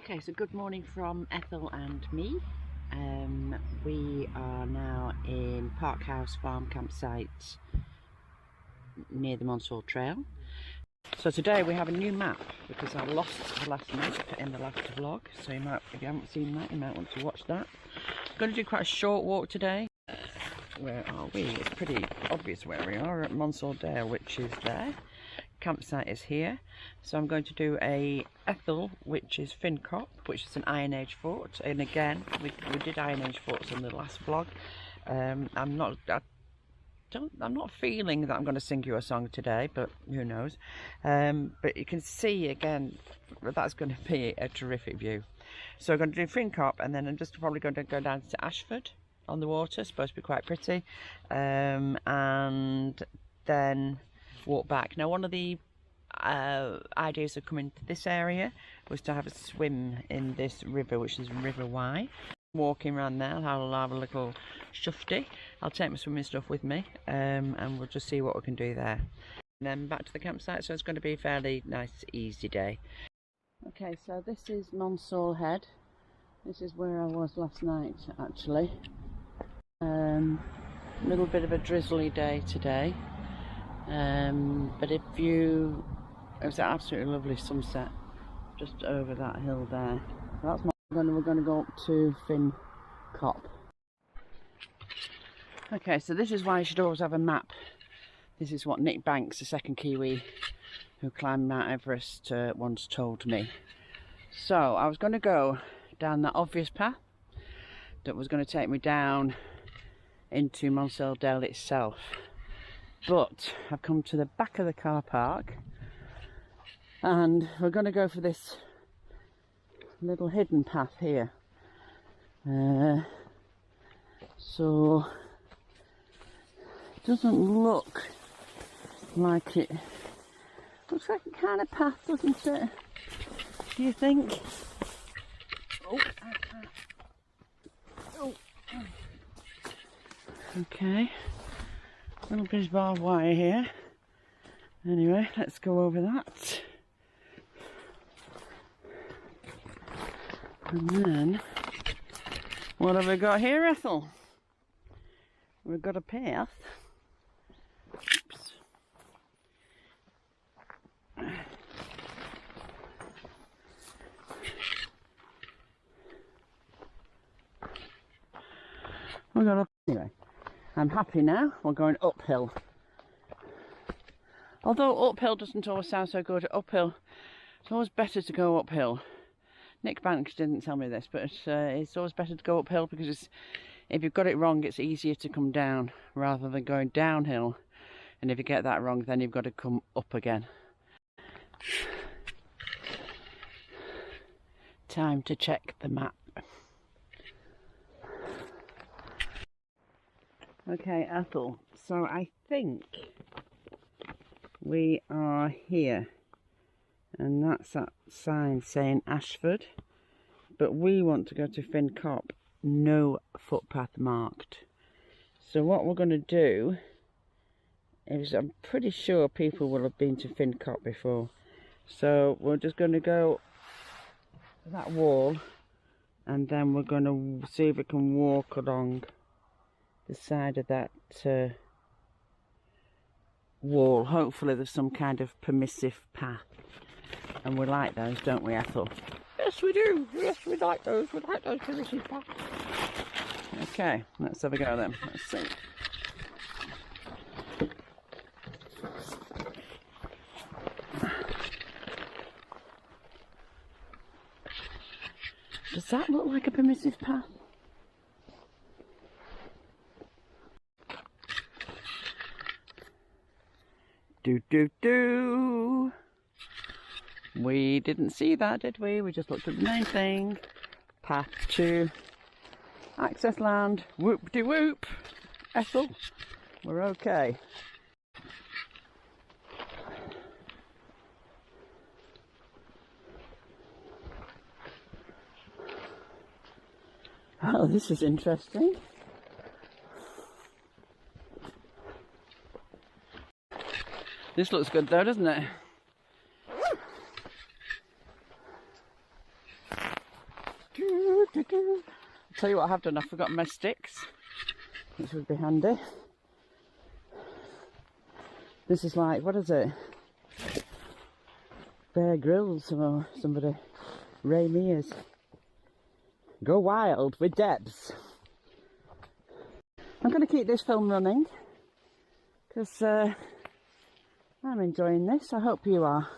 Okay, so good morning from Ethel and me. We are now in Parkhouse Farm campsite near the Monsal Trail. So today we have a new map because I lost the last map in the last vlog. So you might, if you haven't seen that, you might want to watch that. I'm going to do quite a short walk today. Where are we? It's pretty obvious where we are, at Monsal Dale, which is there. Campsite is here, so I'm going to do a Ethel, which is Fincop, which is an Iron Age fort, and again we did Iron Age forts in the last vlog. I'm not feeling that I'm going to sing you a song today, but who knows. But you can see again that's going to be a terrific view. So I'm going to do Fincop, and then I'm just probably going to go down to Ashford on the water. It's supposed to be quite pretty, and then walk back. Now, one of the ideas of coming to this area was to have a swim in this river, which is River Wye. Walking around there, I'll have a little shufty. I'll take my swimming stuff with me, and we'll just see what we can do there. And then back to the campsite, so it's going to be a fairly nice, easy day. Okay, so this is Monsal Head. This is where I was last night, actually. Little bit of a drizzly day today. But it was an absolutely lovely sunset just over that hill there. So that's we're going to go up to Fincop. Okay, so this is why you should always have a map. This is what Nick Banks, the second Kiwi who climbed Mount Everest, once told me. So I was going to go down that obvious path that was going to take me down into Monsal Dale itself. But I've come to the back of the car park and we're going to go for this little hidden path here. So it doesn't look like it. Looks like a kind of path, doesn't it? Do you think? Oh. Okay. Little bit of barbed wire here. Anyway, let's go over that. And then, what have we got here, Ethel? We've got a path. Oops. We got a anyway. I'm happy now, we're going uphill. Although uphill doesn't always sound so good, uphill, it's always better to go uphill. Nick Banks didn't tell me this, but it's always better to go uphill because if you've got it wrong, it's easier to come down rather than going downhill. And if you get that wrong, then you've got to come up again. Time to check the map. Okay, Ethel, so I think we are here, and that's that sign saying Ashford, but we want to go to Fincop, no footpath marked. So what we're going to do is, I'm pretty sure people will have been to Fincop before, so we're just going to go that wall and then we're going to see if we can walk along the side of that wall. Hopefully there's some kind of permissive path, and we like those, don't we, Ethel? Yes, we do. Yes, we like those. We like those permissive paths. Okay, let's have a go then. Let's see. Does that look like a permissive path? Do. We didn't see that, did we? We just looked at the main thing. Path to access land. Whoop-de-whoop. Ethel, we're okay. Oh, this is interesting. This looks good though, doesn't it? I'll tell you what I have done, I've forgotten my sticks, which would be handy. This is like, what is it? Bear Grylls or somebody. Ray Mears. Go wild with Debs. I'm going to keep this film running because I'm enjoying this. I hope you are.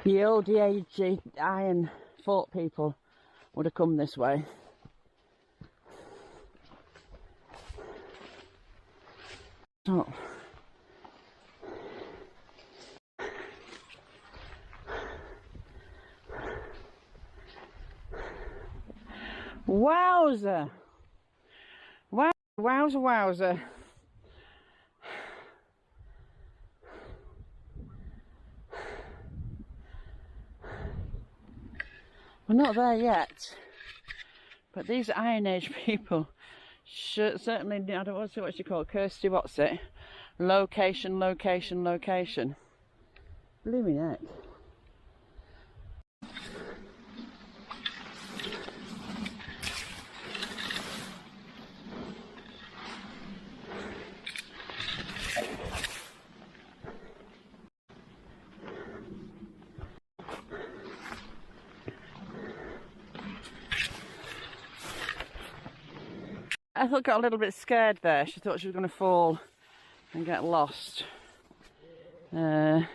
The old age iron fort people would have come this way. Oh. Wowza! Wow, wowza, wowza. We're not there yet, but these Iron Age people certainly, I don't want to say what you call it, Kirsty, what's it? Location, location, location. Blooming heck. Ethel got a little bit scared there. She thought she was going to fall and get lost. And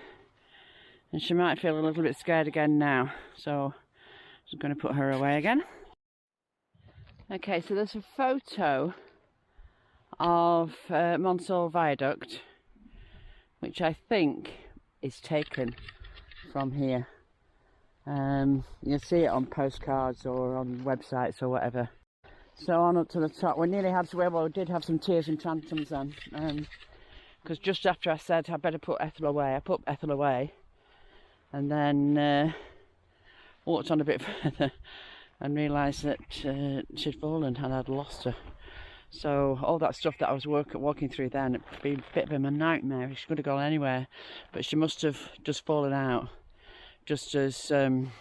she might feel a little bit scared again now. So I'm just going to put her away again. Okay, so there's a photo of Monsal Viaduct, which I think is taken from here. You'll see it on postcards or on websites or whatever. So on up to the top, we nearly had to, well, we did have some tears and tantrums then, because just after I said I'd better put Ethel away, I put Ethel away, and then walked on a bit further and realised that she'd fallen and I'd lost her. So all that stuff that I was walking through then, it'd been a bit of a nightmare. She could have gone anywhere, but she must have just fallen out, just as soon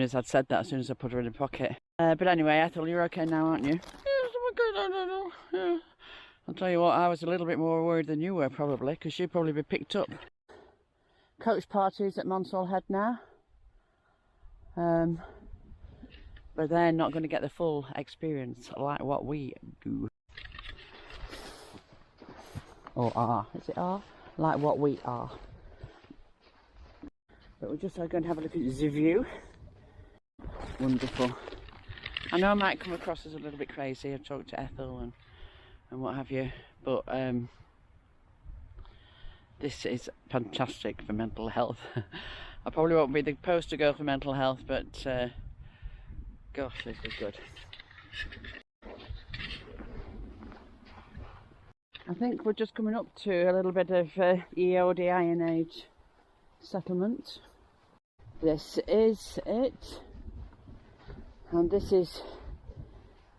as I'd said that, as soon as I put her in the pocket. But anyway, Ethel, you're okay now, aren't you? Yes, I'm okay, I don't know. Yeah. I'll tell you what, I was a little bit more worried than you were probably, because you'd probably be picked up. Coach parties at Monsal Head now. But they're not going to get the full experience like what we do. Or are. Is it are? Like what we are. But we're just going to have a look at the view. Wonderful. I know I might come across as a little bit crazy. I've talked to Ethel and what have you, but this is fantastic for mental health. I probably won't be the poster girl for mental health, but gosh, this is good. I think we're just coming up to a little bit of EOD Iron Age settlement. This is it. And this is,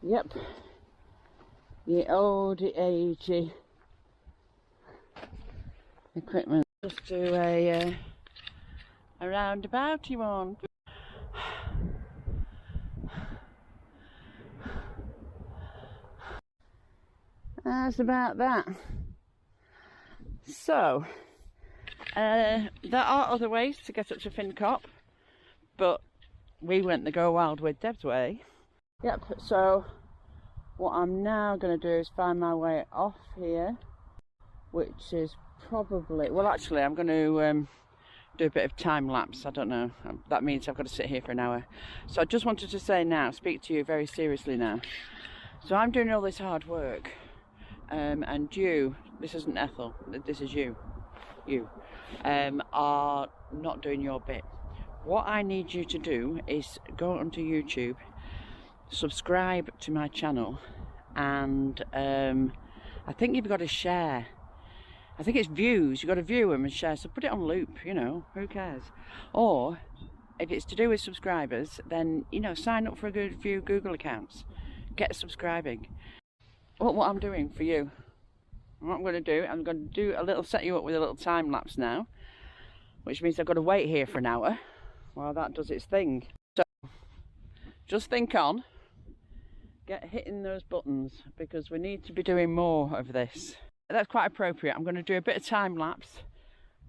yep, the old agey equipment. Just do a roundabouty one. That's about that. So, there are other ways to get up to Fincop, but we went the Go Wild with Deb's way. Yep, so what I'm now going to do is find my way off here, which is probably, well actually I'm going to do a bit of time lapse, I don't know, that means I've got to sit here for an hour. So I just wanted to say now, speak to you very seriously now. So I'm doing all this hard work, and you, this isn't Ethel, this is you are not doing your bit. What I need you to do is go onto YouTube, subscribe to my channel, and I think you've got to share. I think it's views, you've got to view them and share, so put it on loop, you know, who cares? Or if it's to do with subscribers, then, you know, sign up for a good few Google accounts. Get subscribing. What I'm doing for you, what I'm going to do, set you up with a little time lapse now, which means I've got to wait here for an hour while that does its thing. So just think on, get hitting those buttons, because we need to be doing more of this. That's quite appropriate. I'm going to do a bit of time lapse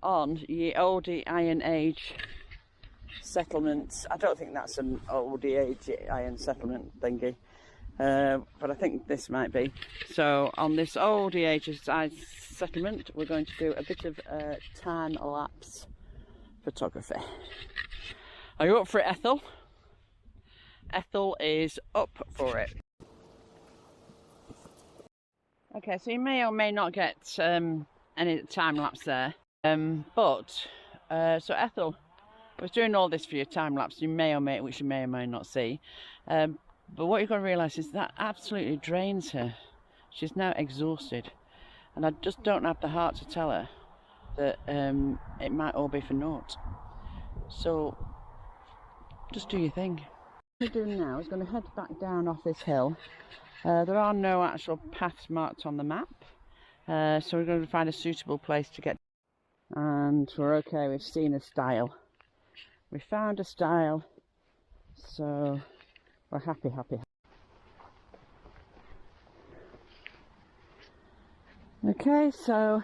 on ye oldie Iron Age settlements. I don't think that's an oldie age iron settlement thingy, but I think this might be. So on this oldie age settlement, we're going to do a bit of time lapse photography. Are you up for it, Ethel? Ethel is up for it. Okay, so you may or may not get any time lapse there, so Ethel was doing all this for your time lapse. Which you may or may not see, but what you've got to realise is that absolutely drains her. She's now exhausted, and I just don't have the heart to tell her that it might all be for naught. So just do your thing. What we're doing now is going to head back down off this hill. There are no actual paths marked on the map, so we're going to find a suitable place to get. And we're okay, we've seen a stile. We found a stile, so we're happy. Okay, so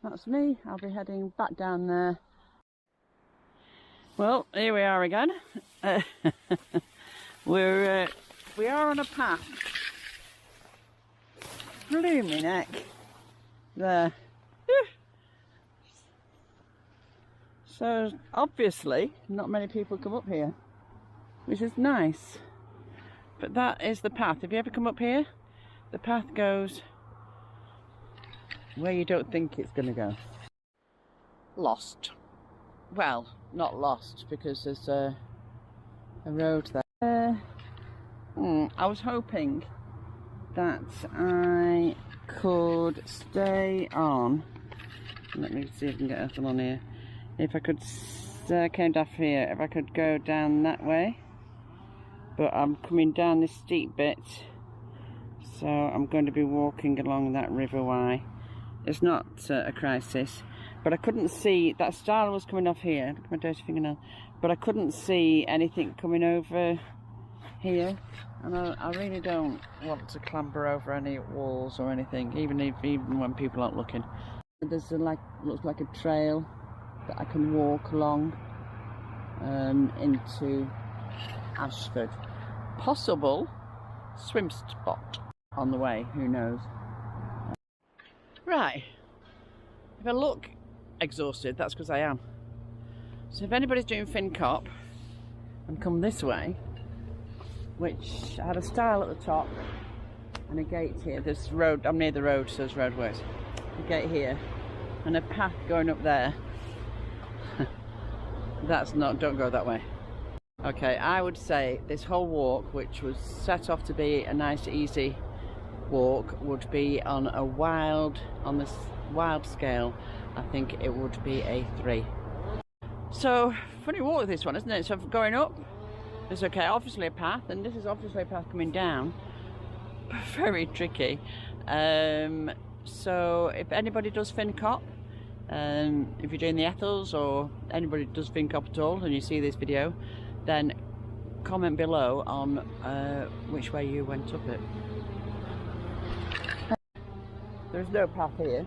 that's me. I'll be heading back down there. Well, here we are again. We are on a path. Blooming heck. There. So obviously not many people come up here, which is nice. But that is the path. Have you ever come up here? The path goes where you don't think it's going to go. Lost. Well, not lost, because there's a road there. I was hoping that I could stay on. Let me see if I can get Ethel on here. If I could, came down here, if I could go down that way. But I'm coming down this steep bit, so I'm going to be walking along that River Wye. It's not a crisis, but I couldn't see, that stile was coming off here. Look at my dirty fingernail. But I couldn't see anything coming over here, and I really don't want to clamber over any walls or anything, even when people aren't looking. There's looks like a trail that I can walk along into Ashford. Possible swim spot on the way, who knows. Right, if I look exhausted, that's because I am. So if anybody's doing FinCop and come this way, which had a stile at the top and a gate here, this road, I'm near the road, so there's roadways, a gate here and a path going up there. That's not, don't go that way. Okay, I would say this whole walk, which was set off to be a nice easy walk, would be on this wild scale, I think it would be a 3. So funny walk with this one, isn't it? So going up is okay, obviously a path, and this is obviously a path coming down. Very tricky. So if anybody does FinCop, if you're doing the Ethels or anybody does FinCop at all and you see this video, then comment below on which way you went up it. There's no path here.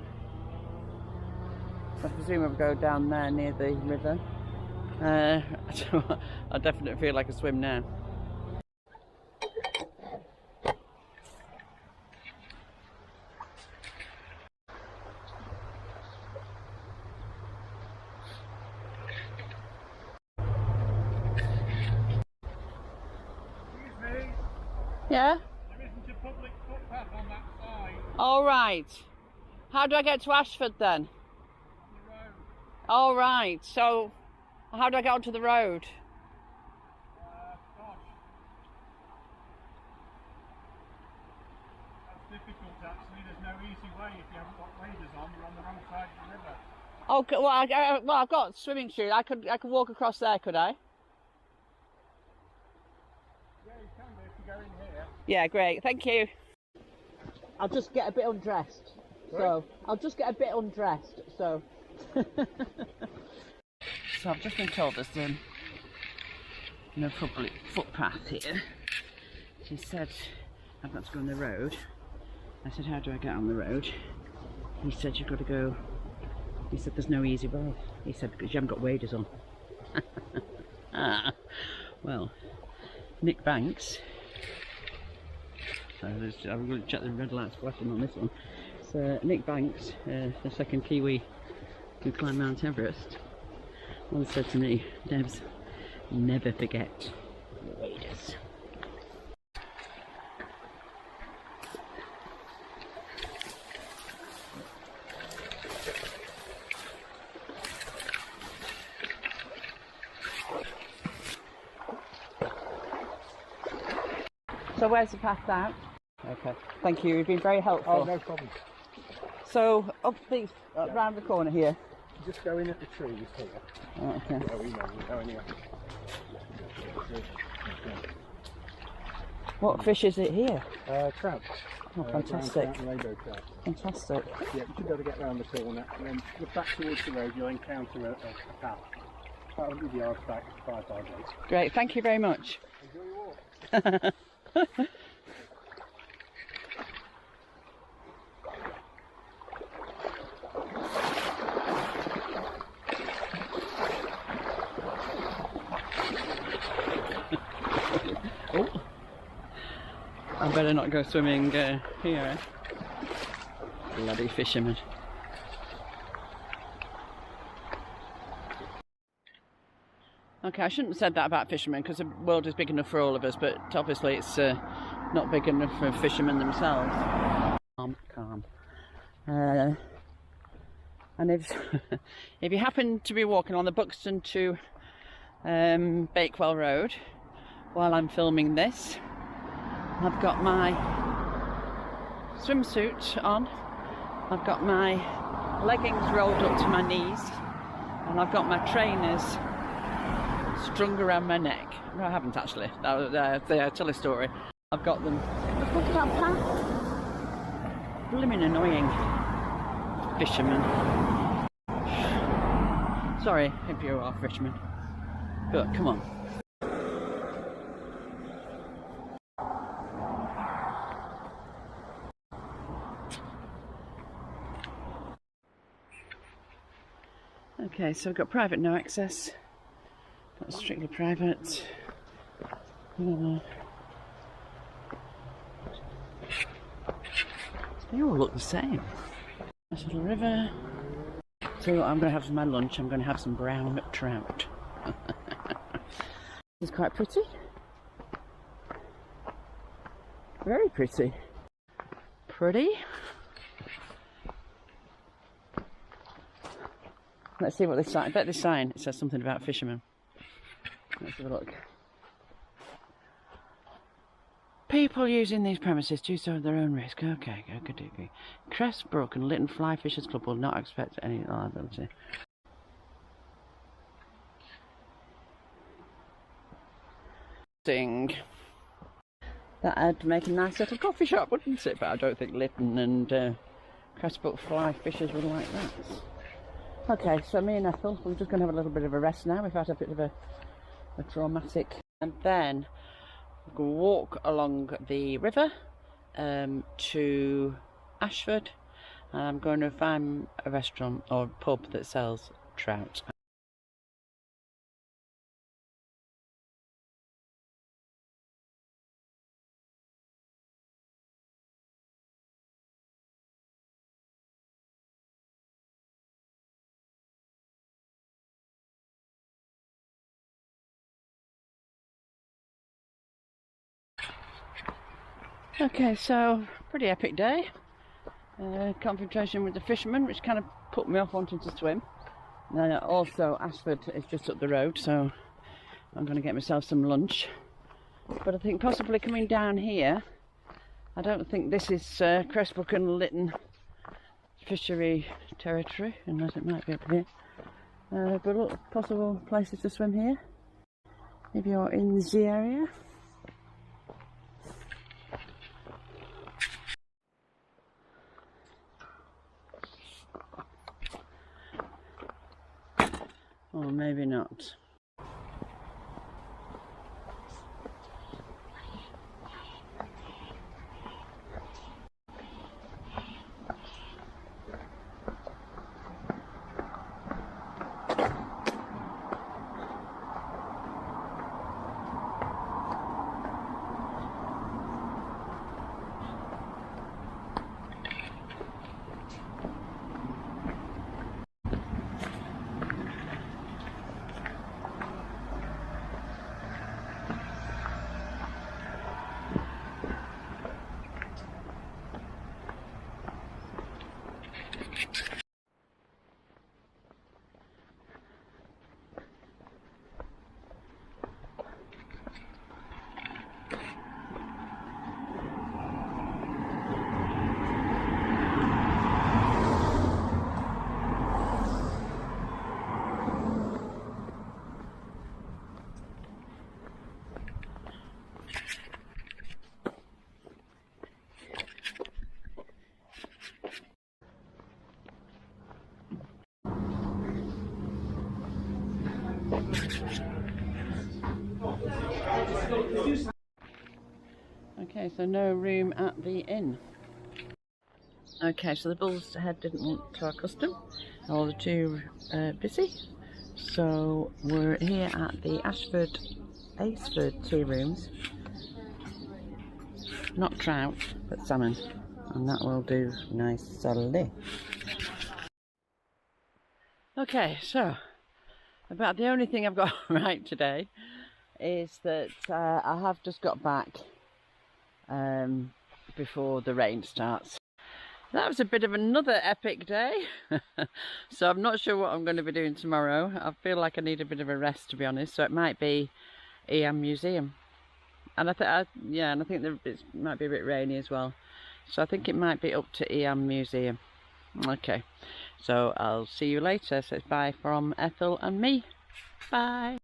I presume I'll go down there near the river. I definitely feel like a swim now. Yeah? There isn't a public footpath on that side. All right. How do I get to Ashford then? The road. All right. So, how do I get onto the road? Gosh. That's difficult actually. There's no easy way if you haven't got waders on. You're on the wrong side of the river. Oh, well, I've got swimming shoes. I could walk across there, could I? Yeah, you can do if you go in here. Yeah, great. Thank you. I'll just get a bit undressed. So I'll just get a bit undressed. So. So I've just been told there's no public footpath here. She said I've got to go on the road. I said, how do I get on the road? He said you've got to go. He said there's no easy way. He said because you haven't got waders on. Well, Nick Banks. So I'm going to check the red lights flashing on this one. So Nick Banks, the second Kiwi who climbed Mount Everest, once said to me, Debs, never forget your waders. So where's the path out? Okay, thank you, you've been very helpful. Oh, no problem. So up these, round the corner here. Just go in at the trees here. Oh, okay. Yeah, we know, we'll go anyway. What fish is it here? Trout. Oh, fantastic. Trout and rainbow trout. Fantastic. Yeah, you should be able to get round the corner and then look back towards the road, you'll encounter a path. About 100 yards back, 5 byways. Great, thank you very much. Enjoy your walk. Oh, I better not go swimming here. Bloody fishermen. Okay, I shouldn't have said that about fishermen because the world is big enough for all of us, but obviously it's not big enough for fishermen themselves. Calm. And if if you happen to be walking on the Buxton to Bakewell Road while I'm filming this, I've got my swimsuit on, I've got my leggings rolled up to my knees, and I've got my trainers strung around my neck. No, I haven't actually. They tell a story. I've got them. Look at that path. Blimmin' annoying fishermen. Sorry if you are fishermen, but come on. Okay, so we've got private no access. That's strictly private. They all look the same. Nice little river. So what I'm going to have for my lunch, I'm going to have some brown trout. It's quite pretty. Very pretty. Pretty. Let's see what this sign. I bet this sign it says something about fishermen. Let's have a look. People using these premises do so at their own risk. Okay. Cressbrook and Litton Fly Fishers Club will not expect any liability. That'd make a nice little coffee shop, wouldn't it? But I don't think Litton and Cressbrook Fly Fishers would like that. Okay, so me and Ethel, we're just going to have a little bit of a rest now. We've had a bit of a traumatic, and then we'll walk along the river to Ashford. I'm going to find a restaurant or pub that sells trout. Okay, so pretty epic day. Confrontation with the fishermen, which kind of put me off wanting to swim. Also, Ashford is just up the road, so I'm going to get myself some lunch. But I think possibly coming down here, I don't think this is Cressbrook and Litton fishery territory, unless it might be up here. But look, possible places to swim here if you're in the area. Or maybe not. Okay, so no room at the inn. Okay, so the Monsal Head didn't want to our custom, or they're too busy. So we're here at the Aceford tea rooms. Not trout, but salmon, and that will do nicely. Okay, so about the only thing I've got right today is that I have just got back before the rain starts. That was a bit of another epic day. So I'm not sure what I'm going to be doing tomorrow. I feel like I need a bit of a rest, to be honest, so it might be Museum. And I think it might be a bit rainy as well, so I think it might be up to Museum. Okay, so I'll see you later. So it's bye from Ethel and me. Bye.